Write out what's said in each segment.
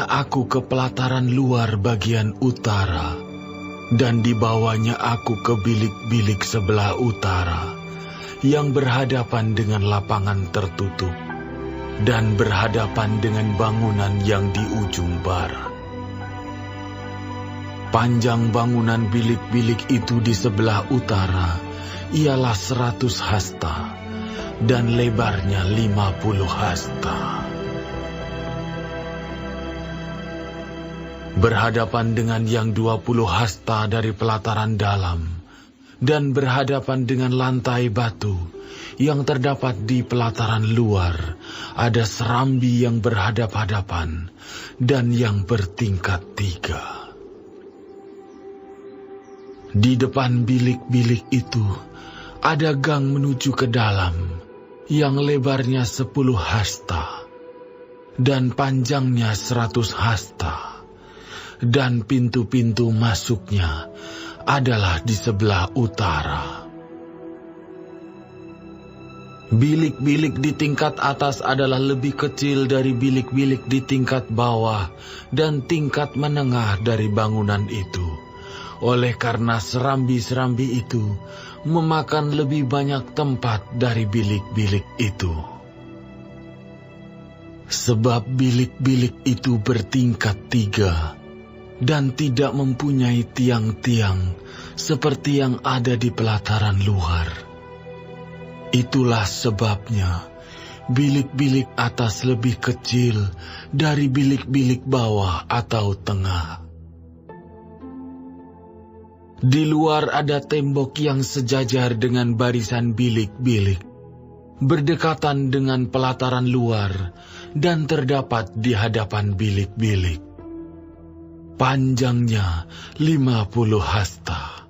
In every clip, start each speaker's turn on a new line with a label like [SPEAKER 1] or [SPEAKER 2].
[SPEAKER 1] Naiknya aku ke pelataran luar bagian utara, dan dibawanya aku ke bilik-bilik sebelah utara, yang berhadapan dengan lapangan tertutup, dan berhadapan dengan bangunan yang di ujung barat. Panjang bangunan bilik-bilik itu di sebelah utara ialah 100 hasta, dan lebarnya 50 hasta. Berhadapan dengan yang 20 hasta dari pelataran dalam, dan berhadapan dengan lantai batu yang terdapat di pelataran luar, ada serambi yang berhadap-hadapan dan yang bertingkat 3. Di depan bilik-bilik itu ada gang menuju ke dalam yang lebarnya 10 hasta dan panjangnya 100 hasta. Dan pintu-pintu masuknya adalah di sebelah utara. Bilik-bilik di tingkat atas adalah lebih kecil dari bilik-bilik di tingkat bawah dan tingkat menengah dari bangunan itu. Oleh karena serambi-serambi itu memakan lebih banyak tempat dari bilik-bilik itu. Sebab bilik-bilik itu bertingkat 3 dan tidak mempunyai tiang-tiang seperti yang ada di pelataran luar. Itulah sebabnya bilik-bilik atas lebih kecil dari bilik-bilik bawah atau tengah. Di luar ada tembok yang sejajar dengan barisan bilik-bilik, berdekatan dengan pelataran luar dan terdapat di hadapan bilik-bilik. Panjangnya 50 hasta.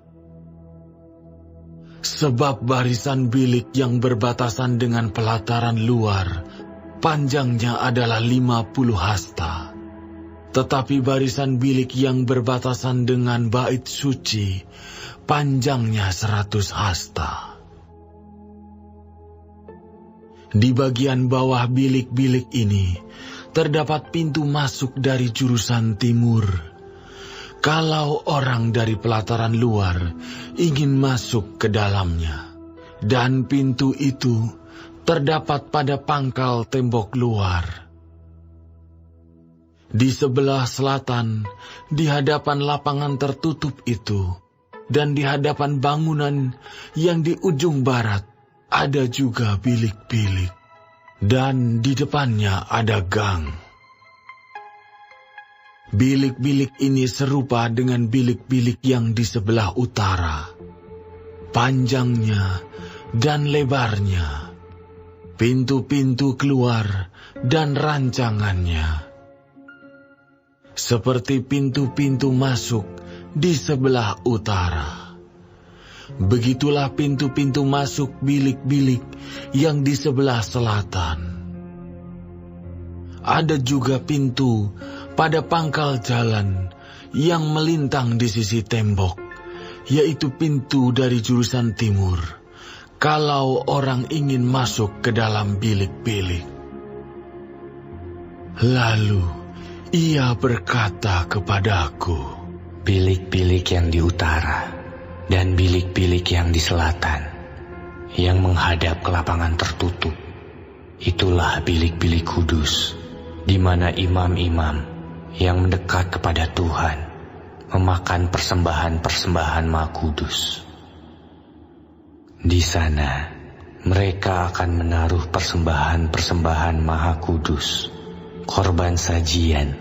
[SPEAKER 1] Sebab barisan bilik yang berbatasan dengan pelataran luar, panjangnya adalah 50 hasta. Tetapi barisan bilik yang berbatasan dengan bait suci, panjangnya 100 hasta. Di bagian bawah bilik-bilik ini, terdapat pintu masuk dari jurusan timur. Kalau orang dari pelataran luar ingin masuk ke dalamnya, dan pintu itu terdapat pada pangkal tembok luar. Di sebelah selatan, di hadapan lapangan tertutup itu, dan di hadapan bangunan yang di ujung barat, ada juga bilik-bilik, dan di depannya ada gang. Bilik-bilik ini serupa dengan bilik-bilik yang di sebelah utara. Panjangnya dan lebarnya, pintu-pintu keluar dan rancangannya, seperti pintu-pintu masuk di sebelah utara. Begitulah pintu-pintu masuk bilik-bilik yang di sebelah selatan. Ada juga pintu pada pangkal jalan yang melintang di sisi tembok, yaitu pintu dari jurusan timur, kalau orang ingin masuk ke dalam bilik-bilik. Lalu ia berkata kepadaku,
[SPEAKER 2] bilik-bilik yang di utara dan bilik-bilik yang di selatan, yang menghadap ke lapangan tertutup, itulah bilik-bilik kudus, di mana imam-imam yang mendekat kepada Tuhan memakan persembahan-persembahan Maha Kudus. Di sana mereka akan menaruh persembahan-persembahan Maha Kudus, korban sajian,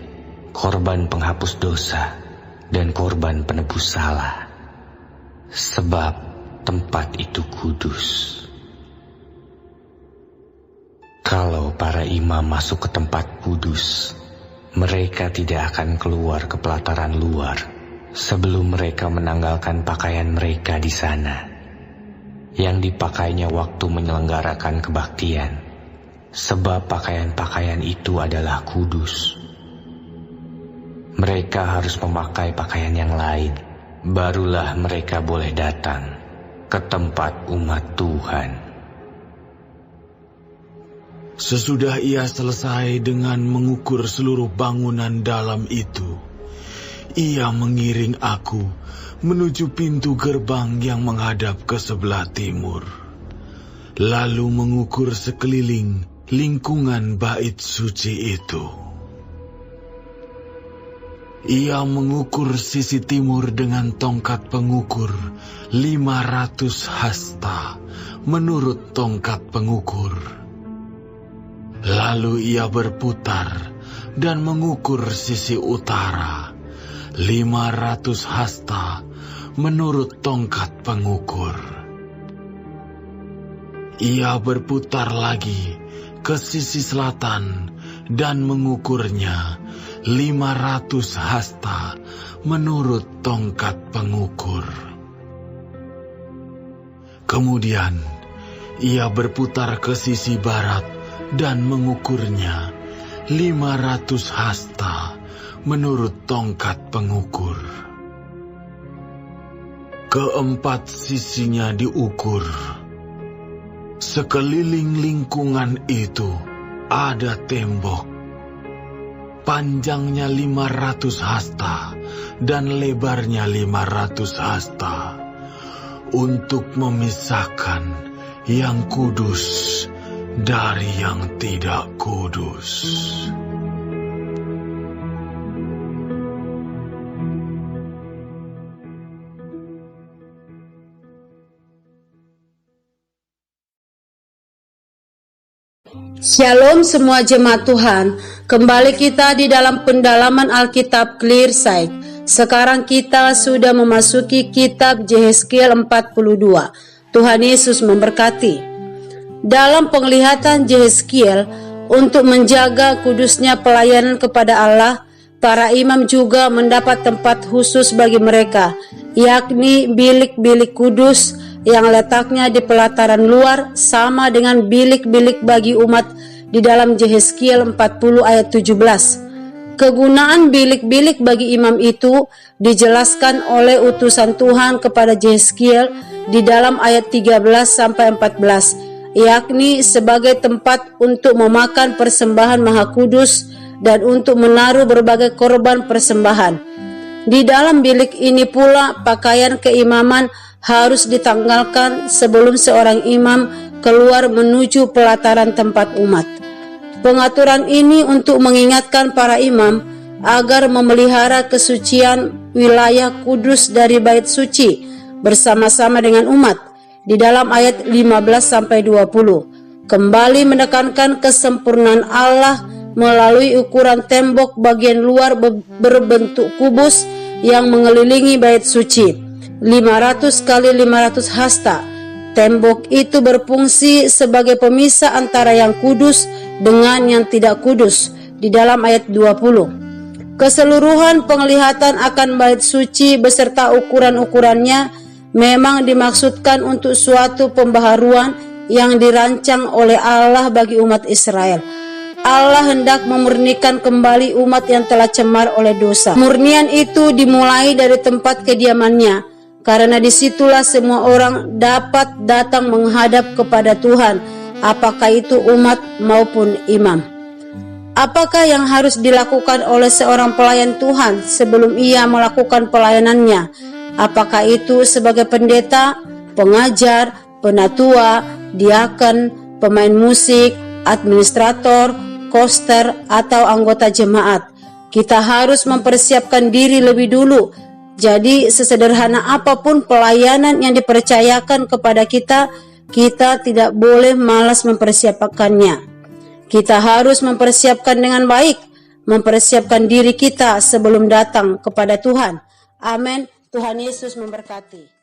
[SPEAKER 2] korban penghapus dosa, dan korban penebus salah, sebab tempat itu kudus. Kalau para imam masuk ke tempat kudus, mereka tidak akan keluar ke pelataran luar sebelum mereka menanggalkan pakaian mereka di sana, yang dipakainya waktu menyelenggarakan kebaktian, sebab pakaian-pakaian itu adalah kudus. Mereka harus memakai pakaian yang lain, barulah mereka boleh datang ke tempat umat Tuhan.
[SPEAKER 1] Sesudah ia selesai dengan mengukur seluruh bangunan dalam itu, ia mengiring aku menuju pintu gerbang yang menghadap ke sebelah timur, lalu mengukur sekeliling lingkungan bait suci itu. Ia mengukur sisi timur dengan tongkat pengukur 500 hasta menurut tongkat pengukur. Lalu ia berputar dan mengukur sisi utara 500 hasta menurut tongkat pengukur. Ia berputar lagi ke sisi selatan dan mengukurnya 500 hasta menurut tongkat pengukur. Kemudian ia berputar ke sisi barat dan mengukurnya 500 hasta menurut tongkat pengukur. Keempat sisinya diukur. Sekeliling lingkungan itu ada tembok. Panjangnya 500 hasta dan lebarnya 500 hasta untuk memisahkan yang kudus dari yang tidak kudus.
[SPEAKER 3] Shalom semua jemaat Tuhan, kembali kita di dalam pendalaman Alkitab Clearsight. Sekarang kita sudah memasuki kitab Yehezkiel 42. Tuhan Yesus memberkati. Dalam penglihatan Yehezkiel untuk menjaga kudusnya pelayanan kepada Allah, para imam juga mendapat tempat khusus bagi mereka, yakni bilik-bilik kudus yang letaknya di pelataran luar sama dengan bilik-bilik bagi umat di dalam Yehezkiel 40 ayat 17. Kegunaan bilik-bilik bagi imam itu dijelaskan oleh utusan Tuhan kepada Yehezkiel di dalam ayat 13 sampai 14, yakni sebagai tempat untuk memakan persembahan maha kudus dan untuk menaruh berbagai korban persembahan. Di dalam bilik ini pula pakaian keimaman harus ditanggalkan sebelum seorang imam keluar menuju pelataran tempat umat. Pengaturan ini untuk mengingatkan para imam agar memelihara kesucian wilayah kudus dari bait suci bersama-sama dengan umat di dalam ayat 15-20. Kembali menekankan kesempurnaan Allah melalui ukuran tembok bagian luar berbentuk kubus yang mengelilingi bait suci 500 kali 500 hasta. Tembok itu berfungsi sebagai pemisah antara yang kudus dengan yang tidak kudus di dalam ayat 20. Keseluruhan penglihatan akan bait suci beserta ukuran-ukurannya memang dimaksudkan untuk suatu pembaharuan yang dirancang oleh Allah bagi umat Israel. Allah hendak memurnikan kembali umat yang telah cemar oleh dosa. Murnian itu dimulai dari tempat kediamannya, karena disitulah semua orang dapat datang menghadap kepada Tuhan, apakah itu umat maupun imam. Apakah yang harus dilakukan oleh seorang pelayan Tuhan sebelum ia melakukan pelayanannya? Apakah itu sebagai pendeta, pengajar, penatua, diaken, pemain musik, administrator, koster, atau anggota jemaat? Kita harus mempersiapkan diri lebih dulu. Jadi sesederhana apapun pelayanan yang dipercayakan kepada kita, kita tidak boleh malas mempersiapkannya. Kita harus mempersiapkan dengan baik, mempersiapkan diri kita sebelum datang kepada Tuhan. Amin. Tuhan Yesus memberkati.